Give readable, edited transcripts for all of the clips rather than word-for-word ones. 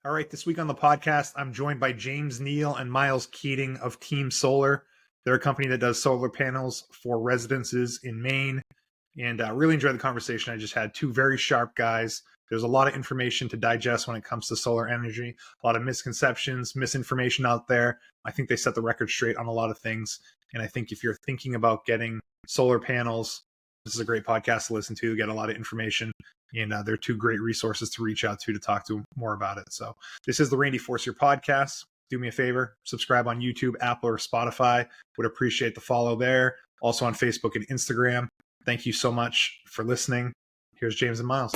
All right, this week on the podcast, I'm joined by James Neal and Myles Keatin of Team Solar. They're a company that does solar panels for residences in Maine, and really enjoyed the conversation I just had. Two very sharp guys. There's a lot of information to digest when it comes to solar energy, a lot of misconceptions, misinformation out there. I think they set the record straight on a lot of things, and I think if you're thinking about getting solar panels, this is a great podcast to listen to, get a lot of information. And they're two great resources to reach out to talk to more about it. So this is the Randy Forcier podcast. Do me a favor, subscribe on YouTube, Apple, or Spotify. Would appreciate the follow there. Also on Facebook and Instagram. Thank you so much for listening. Here's James and Myles.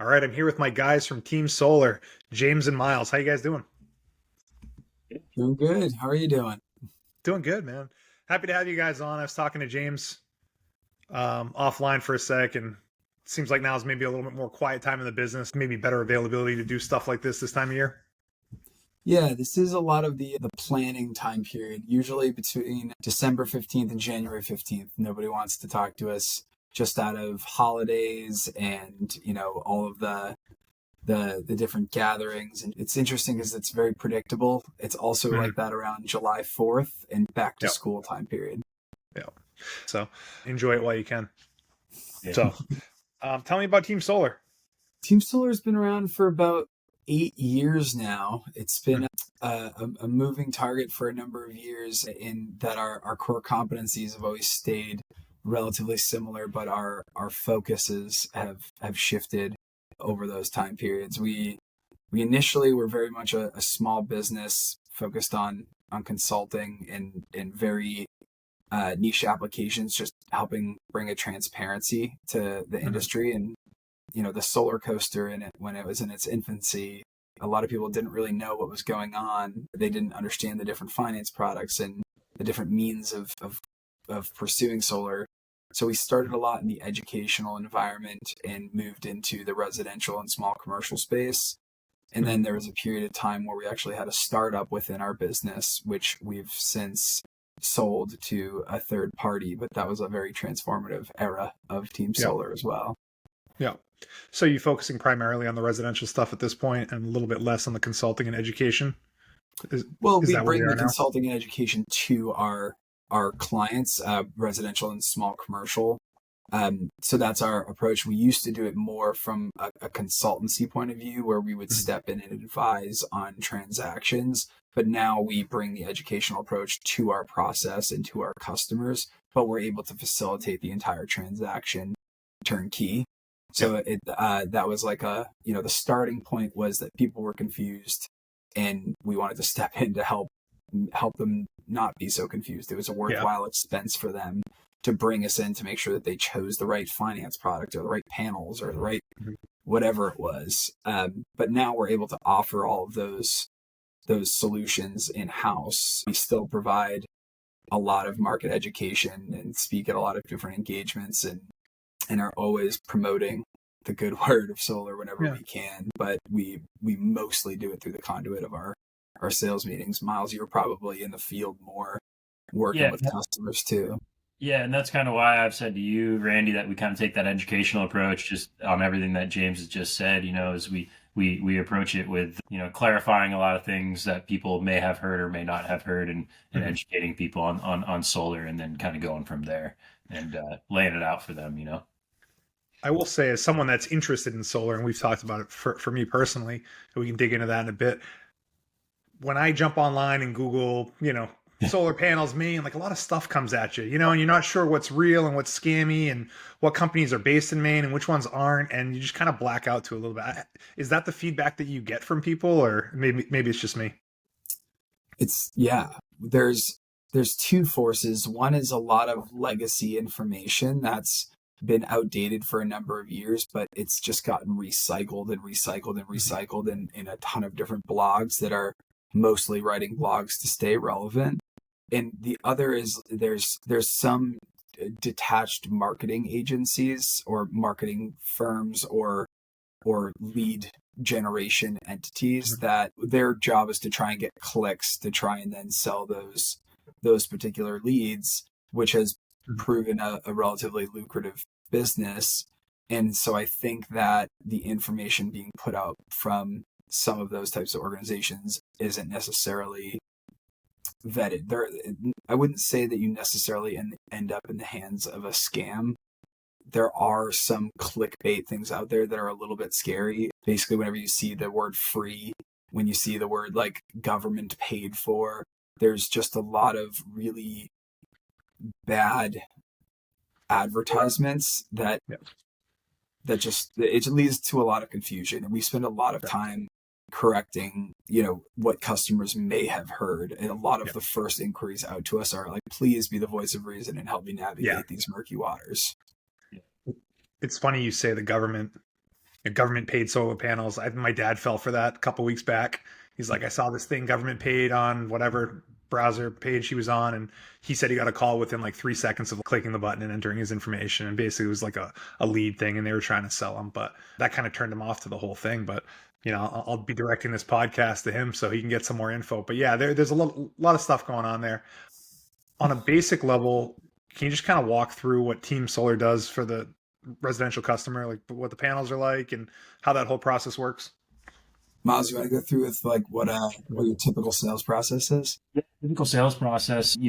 All right, I'm here with my guys from Team Solar, James and Myles. How you guys doing? Doing good. How are you doing? Doing good, man. Happy to have you guys on. I was talking to James offline for a sec, and it seems like now is maybe a little bit more quiet time in the business, maybe better availability to do stuff like this time of year. Yeah, this is a lot of the planning time period, usually between December 15th and January 15th. Nobody wants to talk to us just out of holidays and, all of the different gatherings. And it's interesting because it's very predictable. It's also like that around July 4th and back to school time period. Yeah. So enjoy it while you can. Yeah. So tell me about Team Solar. Team Solar has been around for about 8 years now. It's been a moving target for a number of years in that our core competencies have always stayed relatively similar, but our focuses have shifted over those time periods. We initially were very much a small business focused on consulting and very niche applications, just helping bring a transparency to the industry. And the solar coaster in it, when it was in its infancy, a lot of people didn't really know what was going on. They didn't understand the different finance products and the different means of pursuing solar. So we started a lot in the educational environment and moved into the residential and small commercial space. And then there was a period of time where we actually had a startup within our business, which we've since sold to a third party. But that was a very transformative era of Team Solar as well. Yeah. So you're focusing primarily on the residential stuff at this point and a little bit less on the consulting and education? We bring the consulting and education to our clients, residential and small commercial. So that's our approach. We used to do it more from a consultancy point of view, where we would step in and advise on transactions. But now we bring the educational approach to our process and to our customers, but we're able to facilitate the entire transaction turnkey. So that was like the starting point was that people were confused, and we wanted to step in to help them not be so confused. It was a worthwhile expense for them to bring us in to make sure that they chose the right finance product or the right panels or the right whatever it was. But now we're able to offer all of those solutions in-house. We still provide a lot of market education and speak at a lot of different engagements and are always promoting the good word of solar whenever we can. But we mostly do it through the conduit of our sales meetings. Myles, you're probably in the field more working with customers too. Yeah, and that's kind of why I've said to you, Randy, that we kind of take that educational approach just on everything that James has just said, as we approach it with, clarifying a lot of things that people may have heard or may not have heard and educating people on solar, and then kind of going from there and laying it out for them, I will say, as someone that's interested in solar, and we've talked about it for me personally, we can dig into that in a bit. When I jump online and Google, solar panels, Maine, like a lot of stuff comes at you, and you're not sure what's real and what's scammy and what companies are based in Maine and which ones aren't. And you just kind of black out to a little bit. Is that the feedback that you get from people, or maybe it's just me? There's two forces. One is a lot of legacy information that's been outdated for a number of years, but it's just gotten recycled in a ton of different blogs that are mostly writing blogs to stay relevant. And the other is there's some detached marketing agencies or marketing firms or lead generation entities that their job is to try and get clicks to try and then sell those particular leads, which has proven a relatively lucrative business. And so I think that the information being put out from some of those types of organizations isn't necessarily vetted. I wouldn't say that you necessarily end up in the hands of a scam. There are some clickbait things out there that are a little bit scary. Basically, whenever you see the word free, when you see the word like government paid for, there's just a lot of really bad advertisements that just, it leads to a lot of confusion. And we spend a lot of time correcting, what customers may have heard. And a lot of the first inquiries out to us are like, please be the voice of reason and help me navigate these murky waters. It's funny you say the government paid solar panels. My dad fell for that a couple weeks back. He's like, I saw this thing government paid on whatever browser page he was on, and he said he got a call within like 3 seconds of clicking the button and entering his information, and basically it was like a lead thing, and they were trying to sell him, but that kind of turned him off to the whole thing. But I'll be directing this podcast to him so he can get some more info. But yeah, there's a lot of stuff going on there. On a basic level, can you just kind of walk through what Team Solar does for the residential customer, like what the panels are like and how that whole process works? Myles, you want to go through with like what your typical sales process is? The typical sales process, a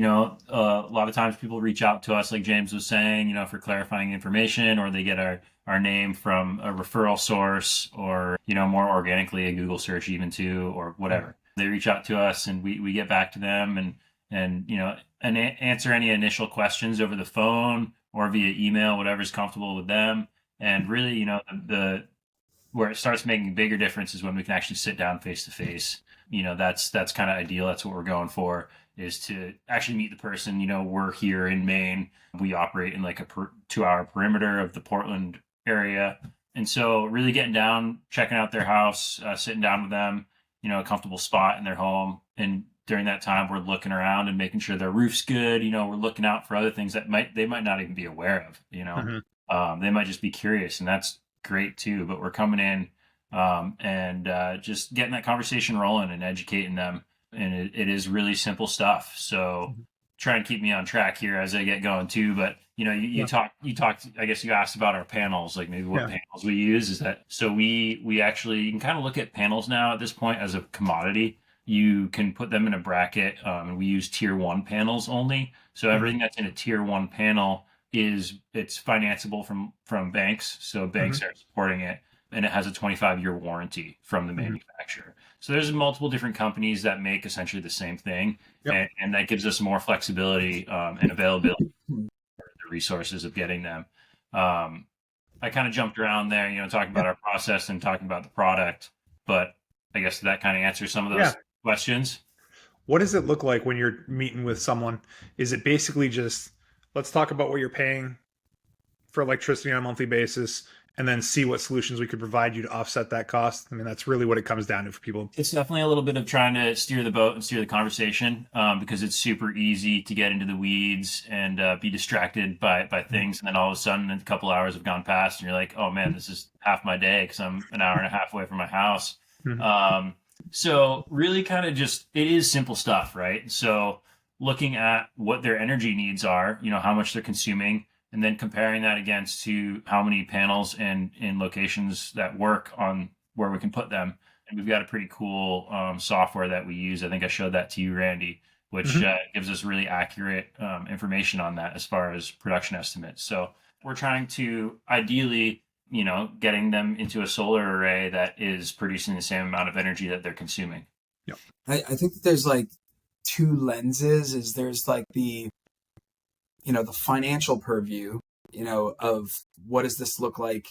lot of times people reach out to us, like James was saying, for clarifying information, or they get our name from a referral source, or, more organically a Google search even too, or whatever. They reach out to us and we get back to them and answer any initial questions over the phone or via email, whatever's comfortable with them. And really, where it starts making a bigger difference is when we can actually sit down face to face. That's kind of ideal. That's what we're going for, is to actually meet the person. We're here in Maine. We operate in like a 2-hour perimeter of the Portland area. And so really getting down, checking out their house, sitting down with them, a comfortable spot in their home. And during that time, we're looking around and making sure their roof's good. We're looking out for other things that they might not even be aware of, They might just be curious, and that's great too. But we're coming in and just getting that conversation rolling and educating them. And it is really simple stuff. So try and keep me on track here as I get going too. But you talked, I guess you asked about our panels, like maybe what panels we use. Is that so we actually, you can kind of look at panels now at this point as a commodity. You can put them in a bracket, and we use tier 1 panels only. So everything that's in a tier 1 panel it's financeable from banks. So banks are supporting it, and it has a 25-year warranty from the manufacturer. So there's multiple different companies that make essentially the same thing, and that gives us more flexibility and availability for the resources of getting them. I kind of jumped around there, talking about our process and talking about the product, but I guess that kind of answers some of those questions. What does it look like when you're meeting with someone? Is it basically just, let's talk about what you're paying for electricity on a monthly basis, and then see what solutions we could provide you to offset that cost? I mean, that's really what it comes down to for people. It's definitely a little bit of trying to steer the boat and steer the conversation, because it's super easy to get into the weeds and be distracted by things. And then all of a sudden, a couple hours have gone past and you're like, oh man, this is half my day because I'm an hour and a half away from my house. So really kind of just, it is simple stuff, right? So looking at what their energy needs are, how much they're consuming, and then comparing that against to how many panels and in locations that work on where we can put them. And we've got a pretty cool software that we use. I think I showed that to you, Randy, which gives us really accurate information on that as far as production estimates. So we're trying to ideally, getting them into a solar array that is producing the same amount of energy that they're consuming. Yep. I think that there's like 2 lenses. There's like the financial purview, of what does this look like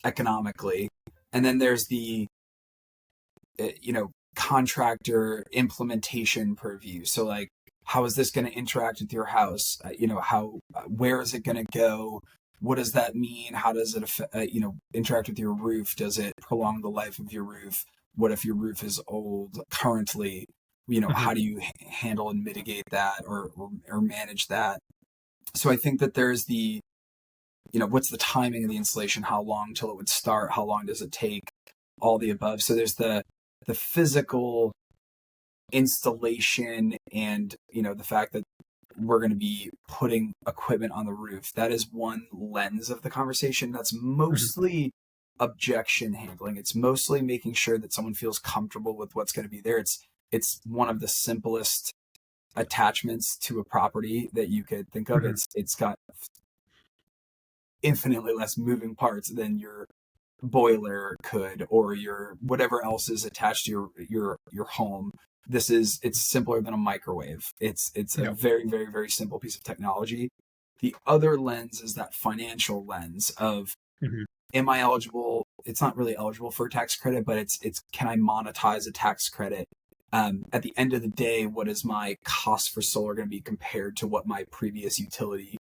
economically? And then there's the, contractor implementation purview. So like, how is this going to interact with your house? Where is it going to go? What does that mean? How does it interact with your roof? Does it prolong the life of your roof? What if your roof is old currently? How do you handle and mitigate that or manage that? So I think that there's the, what's the timing of the installation? How long till it would start? How long does it take? All the above. So there's the physical installation and, the fact that we're going to be putting equipment on the roof. That is one lens of the conversation. That's mostly objection handling. It's mostly making sure that someone feels comfortable with what's going to be there. It's one of the simplest attachments to a property that you could think of. It's got infinitely less moving parts than your boiler could, or your whatever else is attached to your home. It's simpler than a microwave. It's a very, very, very simple piece of technology. The other lens is that financial lens of, am I eligible? It's not really eligible for a tax credit, but it's can I monetize a tax credit? At the end of the day, what is my cost for solar going to be compared to what my previous utility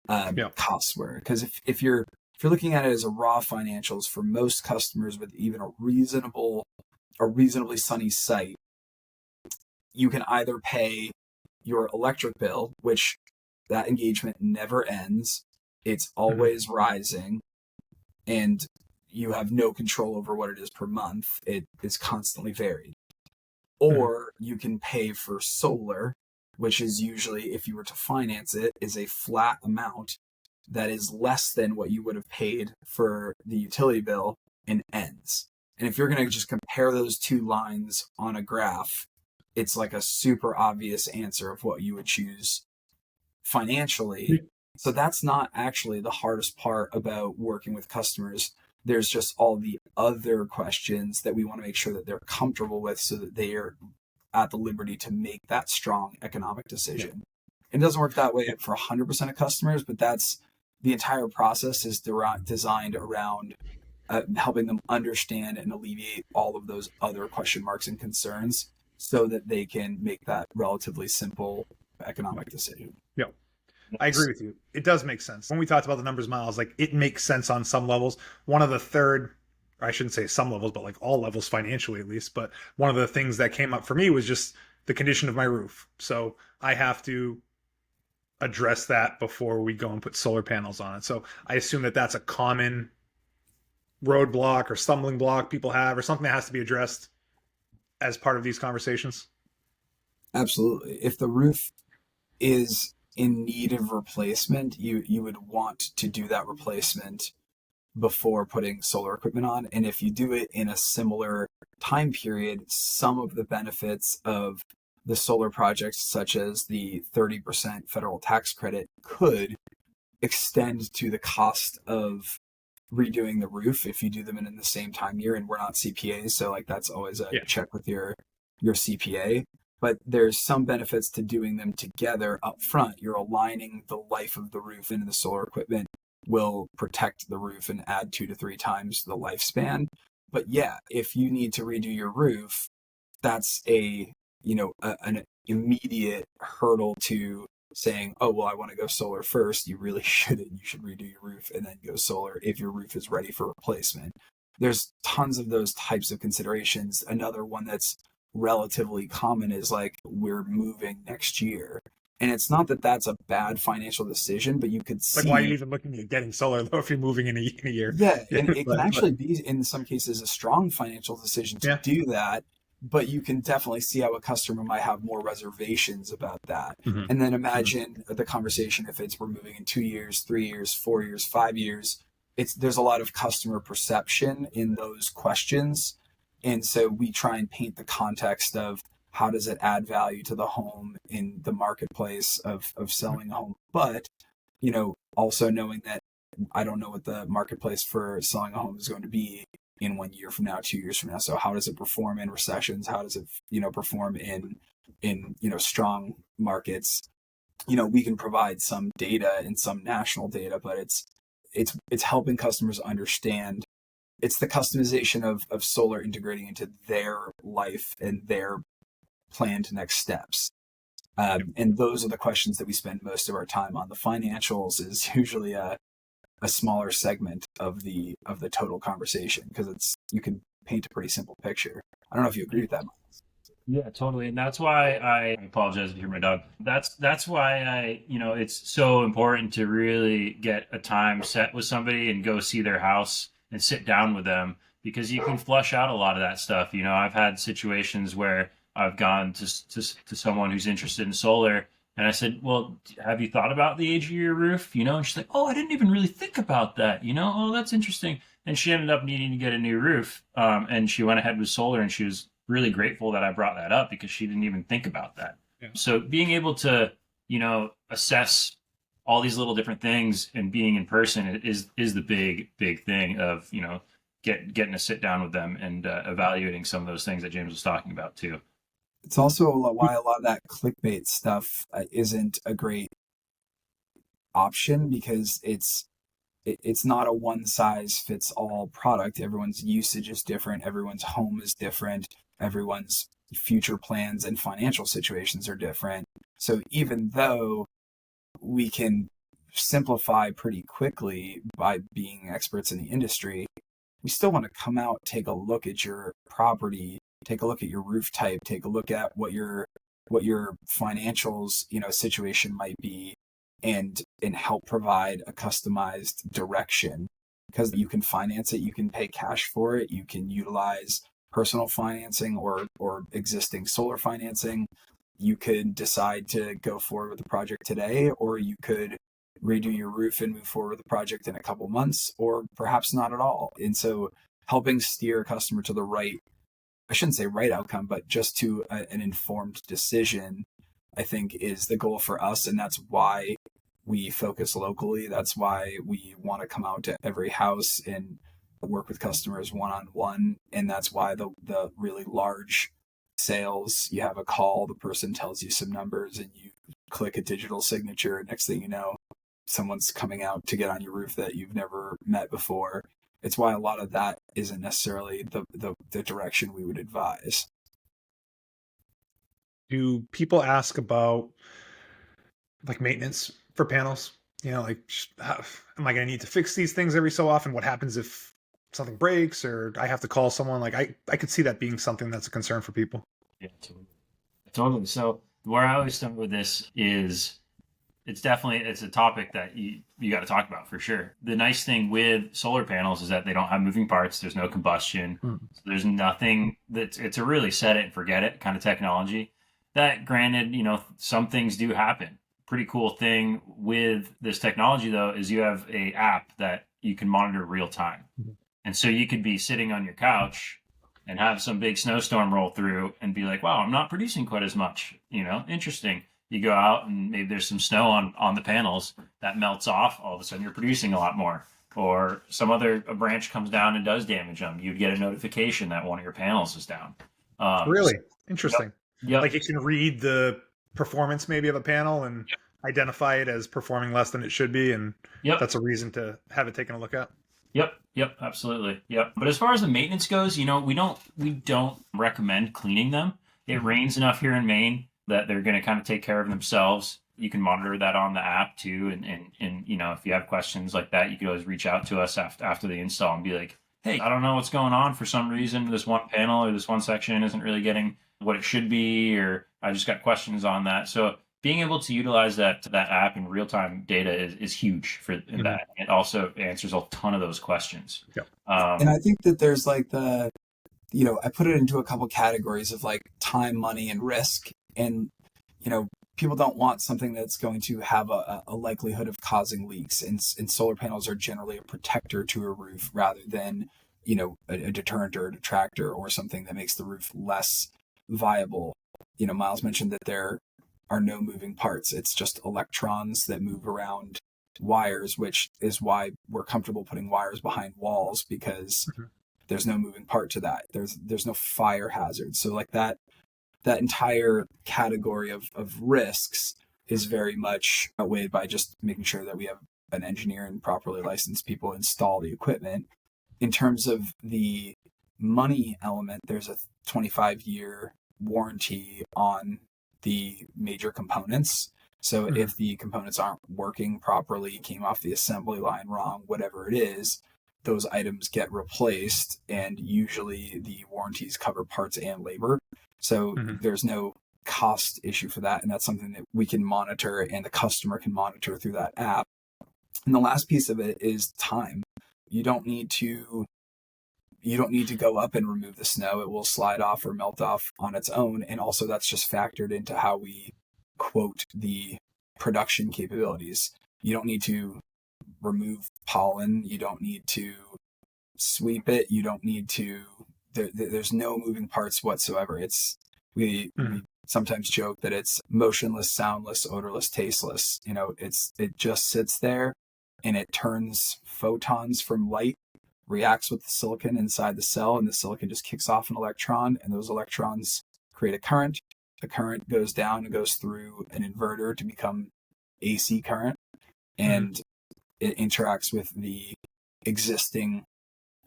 costs were? Because if you're looking at it as a raw financials, for most customers with even a reasonably sunny site, you can either pay your electric bill, which that engagement never ends. It's always rising, and you have no control over what it is per month. It is constantly varied. Or you can pay for solar, which is usually, if you were to finance it, is a flat amount that is less than what you would have paid for the utility bill and ends. And if you're going to just compare those two lines on a graph, it's like a super obvious answer of what you would choose financially. So that's not actually the hardest part about working with customers. There's just all the other questions that we want to make sure that they're comfortable with, so that they are at the liberty to make that strong economic decision. It doesn't work that way for 100% of customers, but that's the entire process is designed around helping them understand and alleviate all of those other question marks and concerns, so that they can make that relatively simple economic decision. Yeah. I agree with you. It does make sense. When we talked about the numbers, Myles, like, it makes sense on some levels. One of the third, or I shouldn't say some levels, but like all levels financially at least. But one of the things that came up for me was just the condition of my roof. So I have to address that before we go and put solar panels on it. So I assume that that's a common roadblock or stumbling block people have, or something that has to be addressed as part of these conversations. Absolutely. If the roof is in need of replacement, you would want to do that replacement before putting solar equipment on. And if you do it in a similar time period, some of the benefits of the solar projects, such as the 30% federal tax credit, could extend to the cost of redoing the roof if you do them in the same time year. And we're not CPAs, so like that's always a check with your CPA. But there's some benefits to doing them together up front. You're aligning the life of the roof, and the solar equipment will protect the roof and add 2 to 3 times the lifespan. But yeah, if you need to redo your roof, that's an immediate hurdle to saying, oh, well, I want to go solar first. You really shouldn't. You should redo your roof and then go solar if your roof is ready for replacement. There's tons of those types of considerations. Another one that's relatively common is like, we're moving next year. And it's not that that's a bad financial decision, but you could see... Like, why are you even looking at getting solar though if you're moving in a year? Yeah, and it can actually be, in some cases, a strong financial decision to do that. But you can definitely see how a customer might have more reservations about that. And then imagine the conversation if we're moving in 2 years, 3 years, 4 years, 5 years. There's a lot of customer perception in those questions. And so we try and paint the context of how does it add value to the home in the marketplace of selling a home. But, also knowing that I don't know what the marketplace for selling a home is going to be in 1 year from now, 2 years from now. So how does it perform in recessions? How does it, perform in strong markets? We can provide some data and some national data, but it's helping customers understand. It's the customization of solar integrating into their life and their planned next steps. And those are the questions that we spend most of our time on. The financials is usually a smaller segment of the total conversation, because you can paint a pretty simple picture. I don't know if you agree with that. Yeah, totally. And that's why I apologize if you hear my dog. That's why it's so important to really get a time set with somebody and go see their house and sit down with them, because you can flush out a lot of that stuff. I've had situations where I've gone to someone who's interested in solar, And I said, well, have you thought about the age of your roof? And she's like, oh, I didn't even really think about that. Oh, that's interesting. And she ended up needing to get a new roof. And she went ahead with solar, and she was really grateful that I brought that up because she didn't even think about that. Yeah. So being able to, assess all these little different things and being in person is the big thing of, getting to sit down with them and evaluating some of those things that James was talking about too. It's also why a lot of that clickbait stuff isn't a great option, because it's not a one size fits all product. Everyone's usage is different. Everyone's home is different. Everyone's future plans and financial situations are different. So even though we can simplify pretty quickly by being experts in the industry, we still want to come out, take a look at your property, take a look at your roof type, take a look at what your financials, situation might be, and help provide a customized direction, because you can finance it, you can pay cash for it, you can utilize personal financing or existing solar financing. You could decide to go forward with the project today, or you could redo your roof and move forward with the project in a couple months, or perhaps not at all. And so helping steer a customer to the right, I shouldn't say right outcome, but just to an informed decision, I think is the goal for us. And that's why we focus locally. That's why we want to come out to every house and work with customers one-on-one. And that's why the really large sales, you have a call, the person tells you some numbers, and you click a digital signature. Next thing you know, someone's coming out to get on your roof that you've never met before. It's why a lot of that isn't necessarily the direction we would advise. Do people ask about like maintenance for panels? Like, am I going to need to fix these things every so often? What happens if something breaks or I have to call someone? Like, I could see that being something that's a concern for people. Yeah, totally. So where I always start with this is it's a topic that you got to talk about for sure. The nice thing with solar panels is that they don't have moving parts. There's no combustion. So there's nothing it's a really set it and forget it kind of technology. That granted, some things do happen. Pretty cool thing with this technology though is you have a app that you can monitor real time. And so you could be sitting on your couch and have some big snowstorm roll through and be like, wow, I'm not producing quite as much, interesting. You go out and maybe there's some snow on the panels that melts off. All of a sudden you're producing a lot more. Or a branch comes down and does damage them. You'd get a notification that one of your panels is down. Really? Interesting. Yep. Like it can read the performance maybe of a panel and identify it as performing less than it should be. And that's a reason to have it taken a look at. Yep, absolutely. Yep. But as far as the maintenance goes, we don't recommend cleaning them. It rains enough here in Maine that they're going to kind of take care of themselves. You can monitor that on the app too. And if you have questions like that, you can always reach out to us after the install and be like, hey, I don't know what's going on. For some reason, this one panel or this one section isn't really getting what it should be, or I just got questions on that. So being able to utilize that app in real-time data is huge for that. It also answers a ton of those questions. Yeah. And I think that there's like I put it into a couple categories of like time, money, and risk. And, people don't want something that's going to have a likelihood of causing leaks. And solar panels are generally a protector to a roof rather than, a deterrent or a detractor or something that makes the roof less viable. Myles mentioned that there are no moving parts. It's just electrons that move around wires, which is why we're comfortable putting wires behind walls, because there's no moving part to that. There's no fire hazard. So like that entire category of risks is very much outweighed by just making sure that we have an engineer and properly licensed people install the equipment. In terms of the money element, there's a 25-year warranty on the major components. So if the components aren't working properly, came off the assembly line wrong, whatever it is, those items get replaced, and usually the warranties cover parts and labor. So there's no cost issue for that. And that's something that we can monitor and the customer can monitor through that app. And the last piece of it is time. You don't need to go up and remove the snow. It will slide off or melt off on its own. And also that's just factored into how we quote the production capabilities. You don't need to remove pollen. You don't need to sweep it. You don't need to. There's no moving parts whatsoever. We sometimes joke that it's motionless, soundless, odorless, tasteless. It just sits there, and it turns photons from light, reacts with the silicon inside the cell, and the silicon just kicks off an electron, and those electrons create a current. The current goes down and goes through an inverter to become AC current, and it interacts with the existing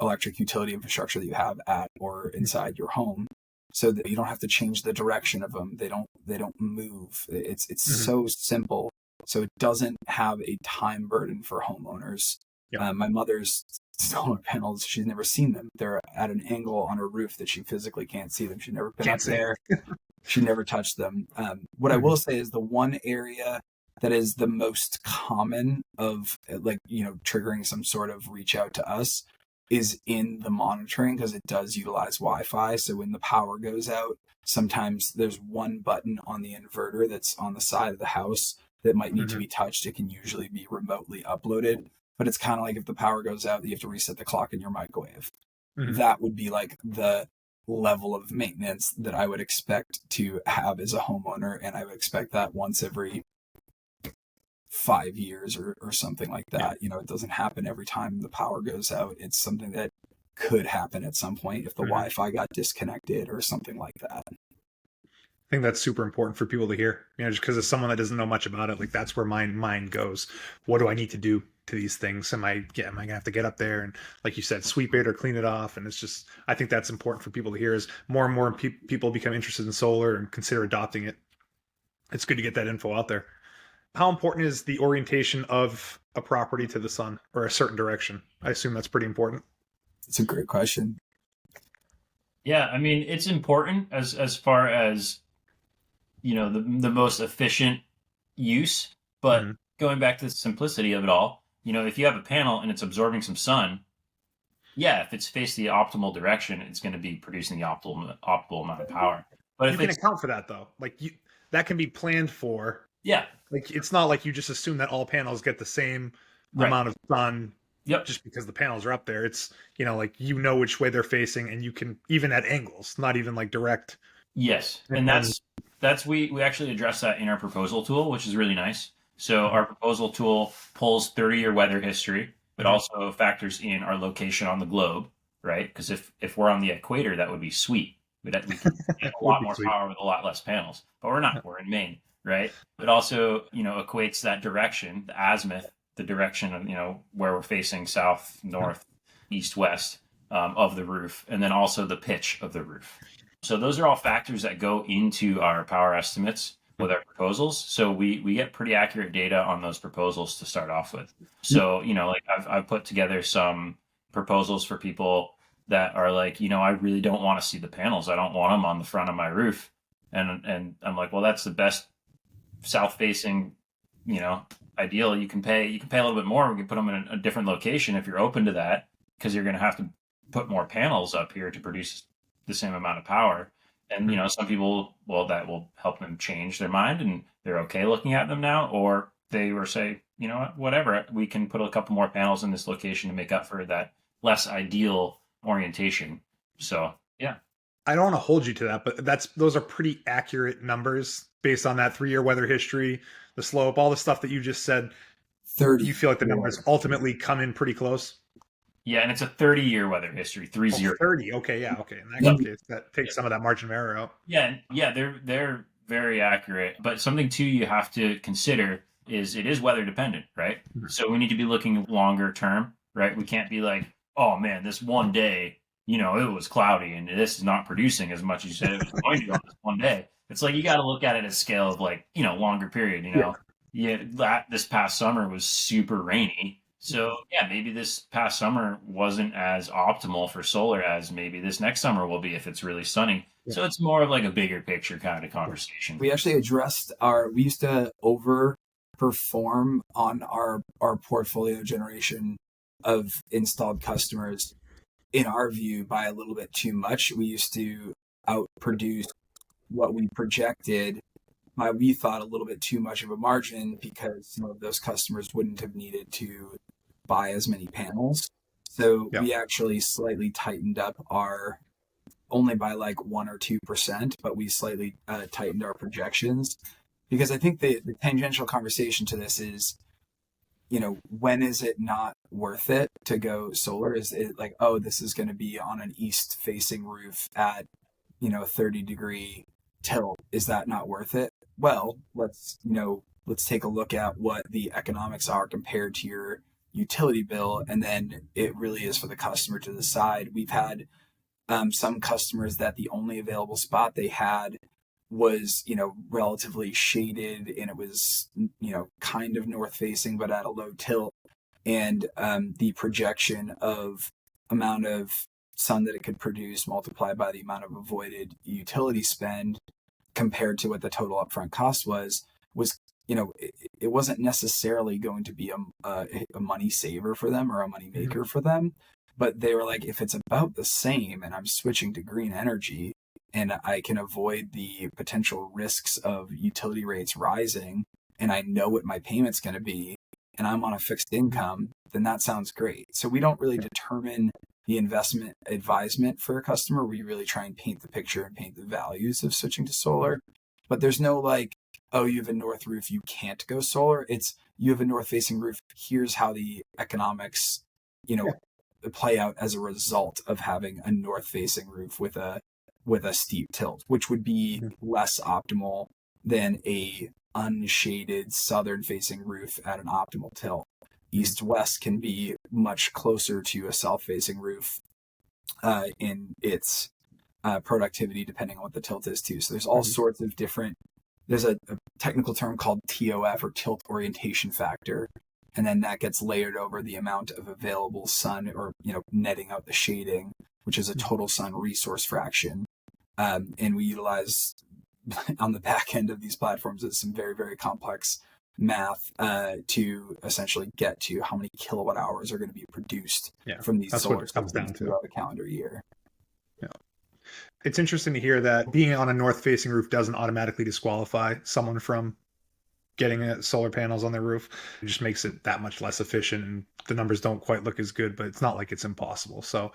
electric utility infrastructure that you have at or inside your home, so that you don't have to change the direction of them. They don't move. It's so simple. So it doesn't have a time burden for homeowners. Yep. My mother's solar panels, she's never seen them. They're at an angle on her roof that she physically can't see them. She's never been up there. She never touched them. What I will say is the one area that is the most common of triggering some sort of reach out to us is in the monitoring, because it does utilize Wi-Fi. So when the power goes out, sometimes there's one button on the inverter that's on the side of the house that might need to be touched. It can usually be remotely uploaded, but it's kind of like if the power goes out, you have to reset the clock in your microwave. That would be like the level of maintenance that I would expect to have as a homeowner. And I would expect that once every 5 years or something like that. It doesn't happen every time the power goes out. It's something that could happen at some point if the Wi-Fi got disconnected or something like that. I think that's super important for people to hear, just because as someone that doesn't know much about it, like that's where my mind goes. What do I need to do to these things? Am I gonna have to get up there and, like you said, sweep it or clean it off? And it's just, I think that's important for people to hear, as more and more people become interested in solar and consider adopting it. It's good to get that info out there. How important is the orientation of a property to the sun or a certain direction? I assume that's pretty important. It's a great question. Yeah, I mean, it's important as far as, the most efficient use, but going back to the simplicity of it all, if you have a panel and it's absorbing some sun, if it's faced the optimal direction, it's going to be producing the optimal amount of power. But you can account for that though. That can be planned for. Yeah. Like, it's not like you just assume that all panels get the same amount of sun just because the panels are up there. It's, which way they're facing, and you can, even at angles, not even like direct. Yes. And we actually address that in our proposal tool, which is really nice. So our proposal tool pulls 30-year weather history, but also factors in our location on the globe, right? Because if we're on the equator, that would be sweet. We can get a lot more power with a lot less panels, but we're not. We're in Maine. Right. It also, equates that direction, the azimuth, the direction of, where we're facing south, north, east, west of the roof, and then also the pitch of the roof. So those are all factors that go into our power estimates with our proposals. So we get pretty accurate data on those proposals to start off with. So, I've put together some proposals for people that are like, I really don't want to see the panels. I don't want them on the front of my roof. And I'm like, well, that's the best south facing, ideal. You can pay a little bit more. We can put them in a different location if you're open to that, because you're going to have to put more panels up here to produce the same amount of power. And, some people, that will help them change their mind and they're okay looking at them now, or they were say, whatever, we can put a couple more panels in this location to make up for that less ideal orientation. So, yeah. I don't want to hold you to that, but those are pretty accurate numbers based on that 3-year weather history, the slope, all the stuff that you just said. 30. You feel like the numbers ultimately come in pretty close? Yeah, and it's a 30-year weather history, 30. 30. Okay, yeah, okay. In that case, that takes some of that margin of error out. Yeah, they're very accurate. But something too you have to consider is it is weather dependent, right? So we need to be looking longer term, right? We can't be like, oh man, this one day, it was cloudy and this is not producing as much as you said it was going to on this one day. It's like you got to look at it at scale of like, longer period, this past summer was super rainy. So maybe this past summer wasn't as optimal for solar as maybe this next summer will be if it's really sunny. Yeah. So it's more of like a bigger picture kind of conversation. We actually addressed we used to overperform on our portfolio generation of installed customers, in our view, by a little bit too much. We used to outproduce what we projected we thought a little bit too much of a margin because some of those customers wouldn't have needed to buy as many panels. So Yeah. we actually slightly tightened up our, only by like 1 or 2%, but we slightly tightened our projections, because I think the tangential conversation to this is, when is it not worth it to go solar? Is it like, oh, this is going to be on an east facing roof at, 30-degree tilt. Is that not worth it? Well, let's take a look at what the economics are compared to your utility bill. And then it really is for the customer to decide. We've had some customers that the only available spot they had was, relatively shaded, and it was, kind of north facing, but at a low tilt. And the projection of amount of sun that it could produce multiplied by the amount of avoided utility spend compared to what the total upfront cost was, it wasn't necessarily going to be a money saver for them or a money maker for them. But they were like, if it's about the same and I'm switching to green energy and I can avoid the potential risks of utility rates rising, and I know what my payment's going to be, and I'm on a fixed income, then that sounds great. So we don't really determine the investment advisement for a customer. We really try and paint the picture and paint the values of switching to solar. But there's no like, oh, you have a north roof, you can't go solar. It's, you have a north facing roof, here's how the economics, play out as a result of having a north facing roof with a steep tilt, which would be less optimal than a unshaded southern facing roof at an optimal tilt. East west can be much closer to a south facing roof in its productivity, depending on what the tilt is too. So there's all sorts of different, there's a technical term called TOF, or tilt orientation factor. And then that gets layered over the amount of available sun, or, netting out the shading, which is a total sun resource fraction. And we utilize on the back end of these platforms some very, very complex math to essentially get to how many kilowatt hours are going to be produced from these solar systems throughout a calendar year. Yeah. It's interesting to hear that being on a north facing roof doesn't automatically disqualify someone from getting solar panels on their roof. It just makes it that much less efficient, and the numbers don't quite look as good, but it's not like it's impossible. So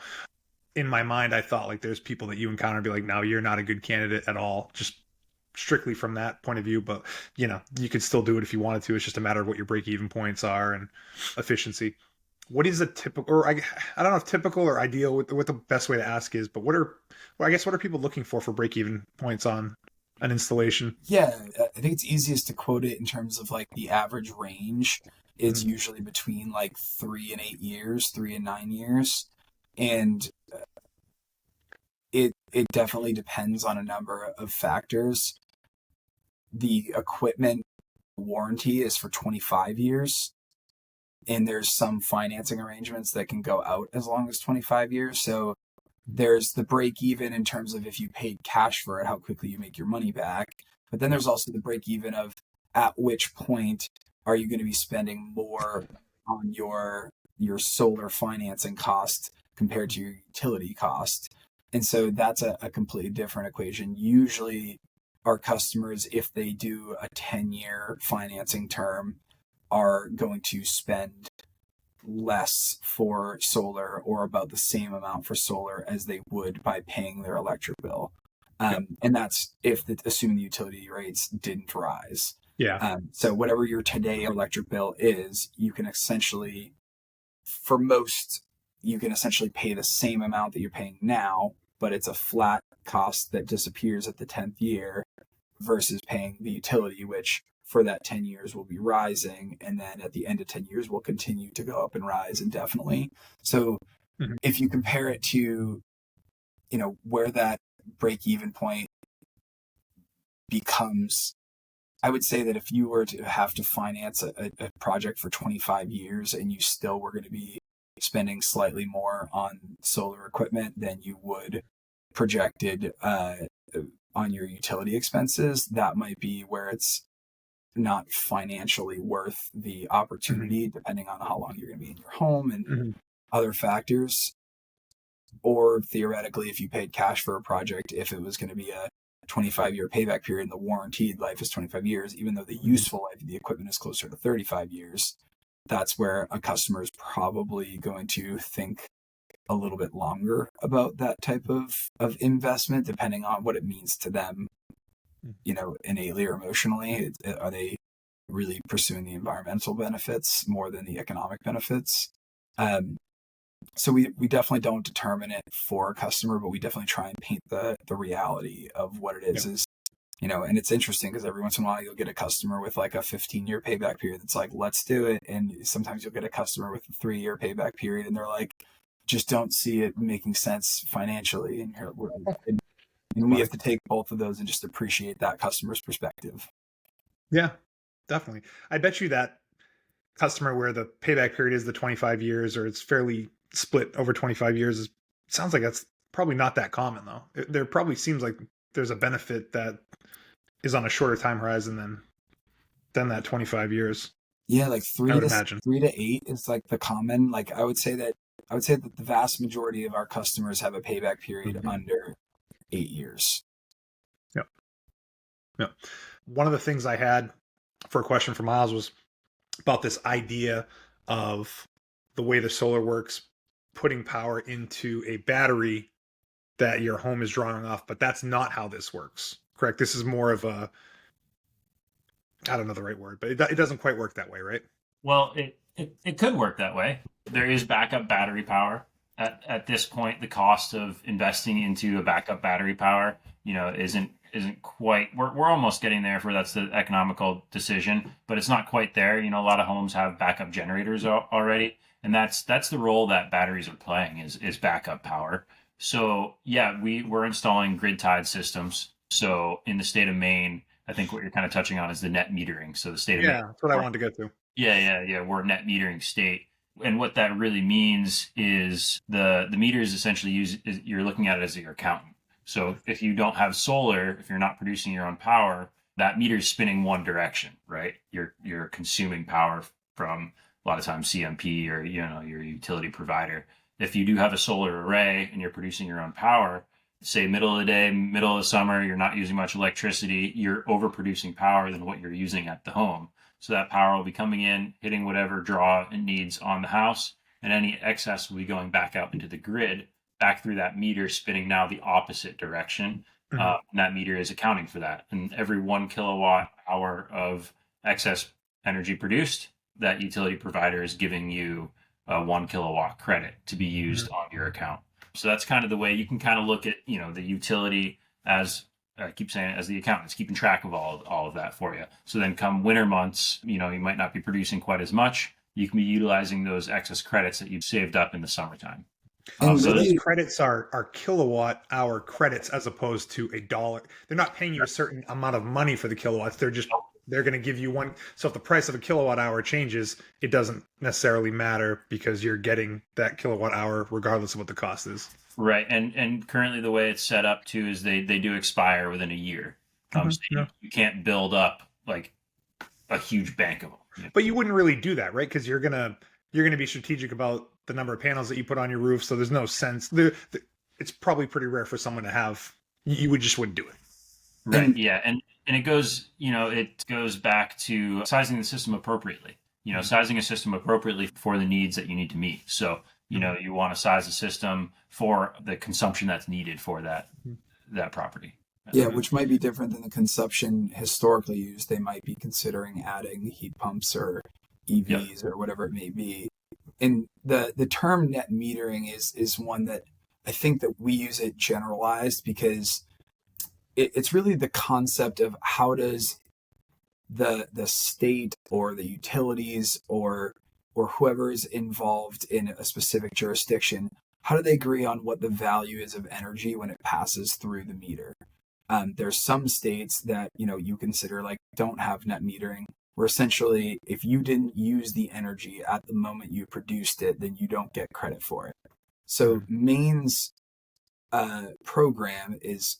in my mind, I thought like there's people that you encounter and be like, no, you're not a good candidate at all, just strictly from that point of view. But you could still do it if you wanted to. It's just a matter of what your break-even points are and efficiency. What is a typical, or I don't know if typical or ideal, what the best way to ask is, but what are people looking for break-even points on an installation? Yeah, I think it's easiest to quote it in terms of like the average range is usually between like 3 and 8 years, 3 and 9 years. And it definitely depends on a number of factors. The equipment warranty is for 25 years, and there's some financing arrangements that can go out as long as 25 years. So there's the break even in terms of if you paid cash for it, how quickly you make your money back. But then there's also the break even of at which point are you going to be spending more on your solar financing cost compared to your utility cost. And so that's a completely different equation. Usually our customers, if they do a 10-year financing term, are going to spend less for solar, or about the same amount for solar as they would by paying their electric bill. And that's assuming the utility rates didn't rise. So whatever your today electric bill is, you can essentially, for most, you can essentially pay the same amount that you're paying now, but it's a flat cost that disappears at the 10th year, versus paying the utility, which for that 10 years will be rising, and then at the end of 10 years will continue to go up and rise indefinitely. So if you compare it to, where that break-even point becomes, I would say that if you were to have to finance a project for 25 years and you still were going to be spending slightly more on solar equipment than you would projected on your utility expenses, that might be where it's not financially worth the opportunity, depending on how long you're going to be in your home and other factors. Or theoretically, if you paid cash for a project, if it was going to be a 25-year payback period and the warranted life is 25 years, even though the useful life of the equipment is closer to 35 years, that's where a customer is probably going to think a little bit longer about that type of investment, depending on what it means to them, innately or emotionally. Are they really pursuing the environmental benefits more than the economic benefits? So we definitely don't determine it for a customer, but we definitely try and paint the reality of what it is. Is, and it's interesting because every once in a while you'll get a customer with like a 15-year payback period that's like, let's do it. And sometimes you'll get a customer with a 3-year payback period and they're like, just don't see it making sense financially. And we have to take both of those and just appreciate that customer's perspective. Yeah, definitely. I bet you that customer where the payback period is the 25 years or it's fairly split over 25 years sounds like that's probably not that common though. There probably seems like there's a benefit that is on a shorter time horizon than that 25 years. Yeah, like 3 to 8 is like the common. Like I would say that the vast majority of our customers have a payback period under 8 years. Yeah. One of the things I had for a question for Myles was about this idea of the way the solar works, putting power into a battery that your home is drawing off, but that's not how this works, correct? This is more of a, I don't know the right word, but it doesn't quite work that way, right? Well, it could work that way. There is backup battery power. At this point, the cost of investing into a backup battery power, isn't quite. We're almost getting there for that's the economical decision, but it's not quite there. A lot of homes have backup generators already, and that's the role that batteries are playing is backup power. So yeah, we're installing grid tied systems. So in the state of Maine, I think what you're kind of touching on is the net metering. So the state of Maine. Yeah, that's what I wanted to get to. Yeah. We're a net metering state. And what that really means is the meter is essentially you're looking at it as your accountant. So if you don't have solar, if you're not producing your own power, that meter is spinning one direction, right? You're consuming power from a lot of times CMP or your utility provider. If you do have a solar array and you're producing your own power, say middle of the day, middle of the summer, you're not using much electricity, you're overproducing power than what you're using at the home. So that power will be coming in, hitting whatever draw it needs on the house, and any excess will be going back out into the grid, back through that meter, spinning now the opposite direction. And that meter is accounting for that. And every 1 kilowatt hour of excess energy produced, that utility provider is giving you a 1 kilowatt credit to be used on your account. So that's kind of the way you can kind of look at, the utility as I keep saying, as the accountant's keeping track of all of that for you. So then come winter months, you might not be producing quite as much. You can be utilizing those excess credits that you've saved up in the summertime. So those credits are kilowatt hour credits as opposed to $1. They're not paying you a certain amount of money for the kilowatts. They're going to give you one. So if the price of a kilowatt hour changes, it doesn't necessarily matter because you're getting that kilowatt hour regardless of what the cost is. Right. And currently the way it's set up too is they do expire within a year. So you can't build up like a huge bank of them. But you wouldn't really do that, right? Because you're gonna be strategic about the number of panels that you put on your roof. So there's no sense. It's probably pretty rare for someone to have. You wouldn't do it. Right. Yeah. And it goes, it goes back to sizing the system appropriately. Sizing a system appropriately for the needs that you need to meet. So you want to size a system for the consumption that's needed for that property. Yeah, which might be different than the consumption historically used. They might be considering adding heat pumps or EVs or whatever it may be. And the term net metering is one that I think that we use it generalized because it's really the concept of how does the state or the utilities or whoever is involved in a specific jurisdiction, how do they agree on what the value is of energy when it passes through the meter? There's some states that, you consider like don't have net metering, where essentially if you didn't use the energy at the moment you produced it, then you don't get credit for it. So Maine's program is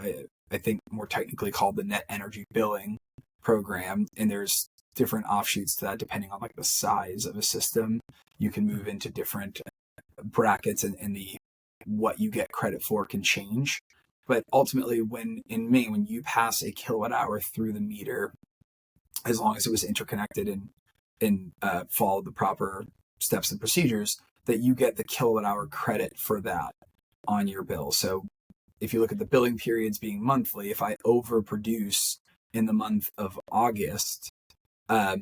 I think more technically called the net energy billing program, and there's different offshoots to that depending on like the size of a system. You can move into different brackets and the what you get credit for can change. But ultimately, in Maine, when you pass a kilowatt hour through the meter, as long as it was interconnected and followed the proper steps and procedures, that you get the kilowatt hour credit for that on your bill. So if you look at the billing periods being monthly, if I overproduce in the month of August, I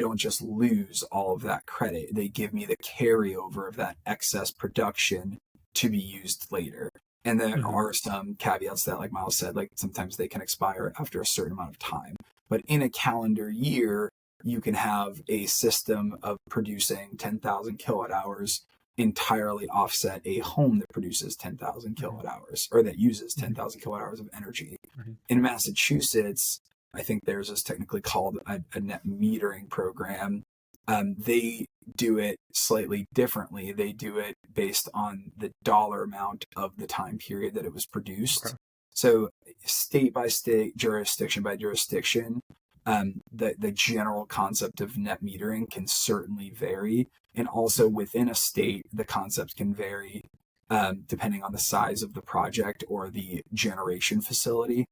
don't just lose all of that credit. They give me the carryover of that excess production to be used later. And there are some caveats that, like Myles said, like sometimes they can expire after a certain amount of time. But in a calendar year, you can have a system of producing 10,000 kilowatt hours entirely offset a home that produces 10,000 kilowatt hours, or that uses 10,000 kilowatt hours of energy. In Massachusetts, I think theirs is technically called a net metering program. They do it slightly differently. They do it based on the dollar amount of the time period that it was produced. Okay. So state by state, jurisdiction by jurisdiction, the general concept of net metering can certainly vary. And also within a state, the concept can vary depending on the size of the project or the generation facility.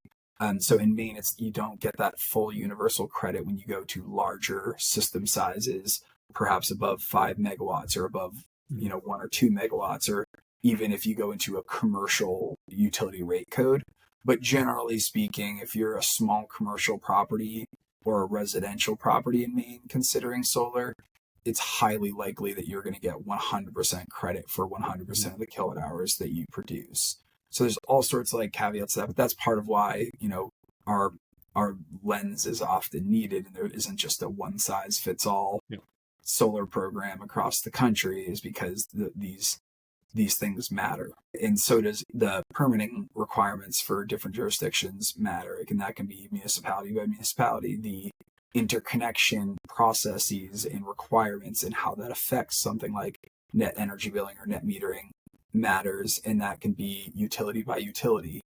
So in Maine, you don't get that full universal credit when you go to larger system sizes, perhaps above 5 megawatts or above 1 or 2 megawatts, or even if you go into a commercial utility rate code. But generally speaking, if you're a small commercial property or a residential property in Maine considering solar, it's highly likely that you're going to get 100% credit for 100% of the kilowatt hours that you produce. So there's all sorts of like caveats to that, but that's part of why, our lens is often needed, and there isn't just a one size fits all solar program across the country, is because these things matter. And so does the permitting requirements for different jurisdictions matter. And that can be municipality by municipality. The interconnection processes and requirements and how that affects something like net energy billing or net metering matters, and that can be utility by utility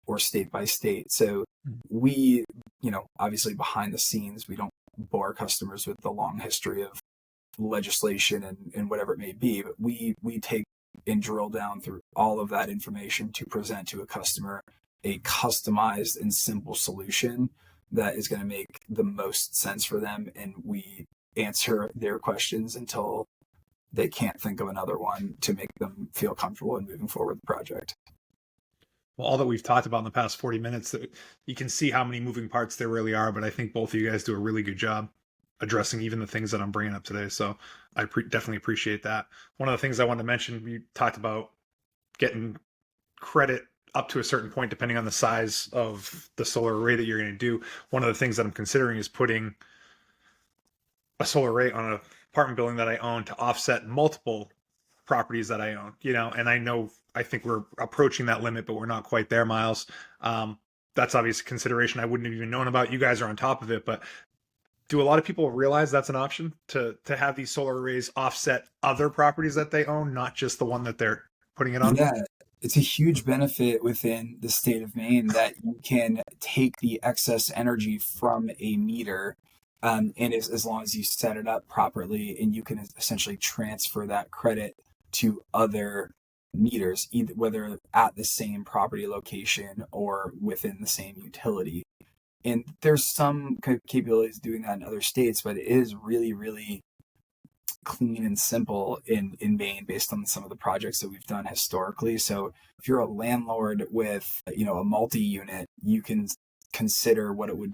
or state by state. So we, obviously behind the scenes, we don't bore customers with the long history of legislation and whatever it may be, but we take and drill down through all of that information to present to a customer a customized and simple solution that is going to make the most sense for them, and we answer their questions until they can't think of another one to make them feel comfortable in moving forward with the project. Well, all that we've talked about in the past 40 minutes, you can see how many moving parts there really are, but I think both of you guys do a really good job addressing even the things that I'm bringing up today. So I definitely appreciate that. One of the things I wanted to mention, we talked about getting credit up to a certain point, depending on the size of the solar array that you're going to do. One of the things that I'm considering is putting a solar array on an apartment building that I own to offset multiple properties that I own, and I think we're approaching that limit, but we're not quite there, Myles. That's obviously a consideration I wouldn't have even known about. You guys are on top of it, but do a lot of people realize that's an option to have these solar arrays offset other properties that they own, not just the one that they're putting it on? Yeah, it's a huge benefit within the state of Maine that you can take the excess energy from a meter, and as long as you set it up properly, and you can essentially transfer that credit to other meters, either whether at the same property location or within the same utility. And there's some capabilities doing that in other states, but it is really, really clean and simple in Maine based on some of the projects that we've done historically. So if you're a landlord with, a multi-unit, you can consider what it would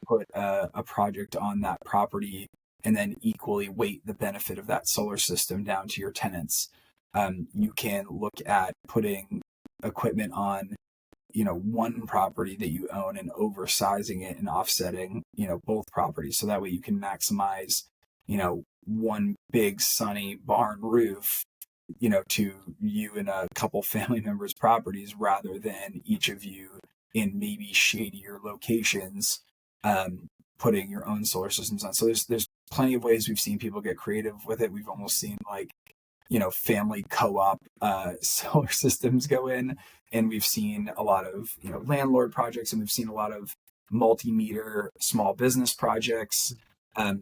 put a project on that property and then equally weight the benefit of that solar system down to your tenants. You can look at putting equipment on one property that you own and oversizing it and offsetting, both properties. So that way you can maximize, one big sunny barn roof, to you and a couple family members' properties rather than each of you in maybe shadier locations, putting your own solar systems on. So there's plenty of ways we've seen people get creative with it. We've almost seen family co-op solar systems go in, and we've seen a lot of landlord projects, and we've seen a lot of multi-meter small business projects.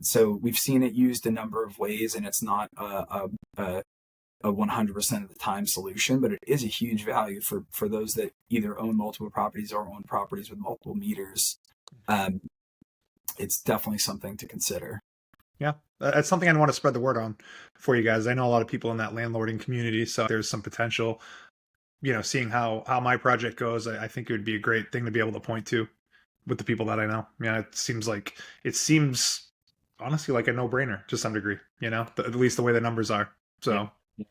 So we've seen it used a number of ways, and it's not a 100% of the time solution, but it is a huge value for those that either own multiple properties or own properties with multiple meters. It's definitely something to consider. Yeah, that's something I want to spread the word on for you guys. I know a lot of people in that landlording community, so there's some potential, seeing how my project goes. I think it would be a great thing to be able to point to with the people that I know. It seems honestly like a no-brainer to some degree, at least the way the numbers are. So yeah.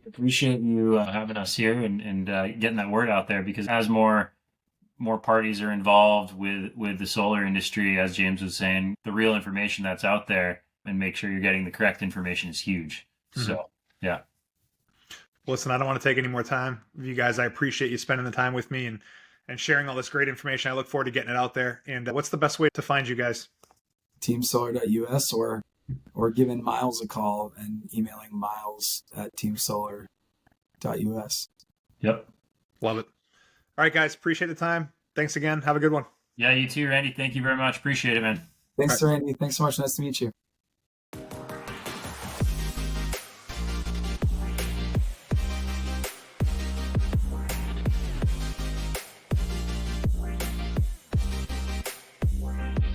Appreciate you having us here and getting that word out there, because as more parties are involved with the solar industry, as James was saying, the real information that's out there and make sure you're getting the correct information is huge. Mm-hmm. So, yeah. Listen, I don't want to take any more time. You guys, I appreciate you spending the time with me and sharing all this great information. I look forward to getting it out there. And what's the best way to find you guys? teamsolar.us or giving Myles a call and emailing myles@teamsolar.us. Yep. Love it. All right, guys. Appreciate the time. Thanks again. Have a good one. Yeah, you too, Randy. Thank you very much. Appreciate it, man. Thanks, Randy. Thanks so much. Nice to meet you.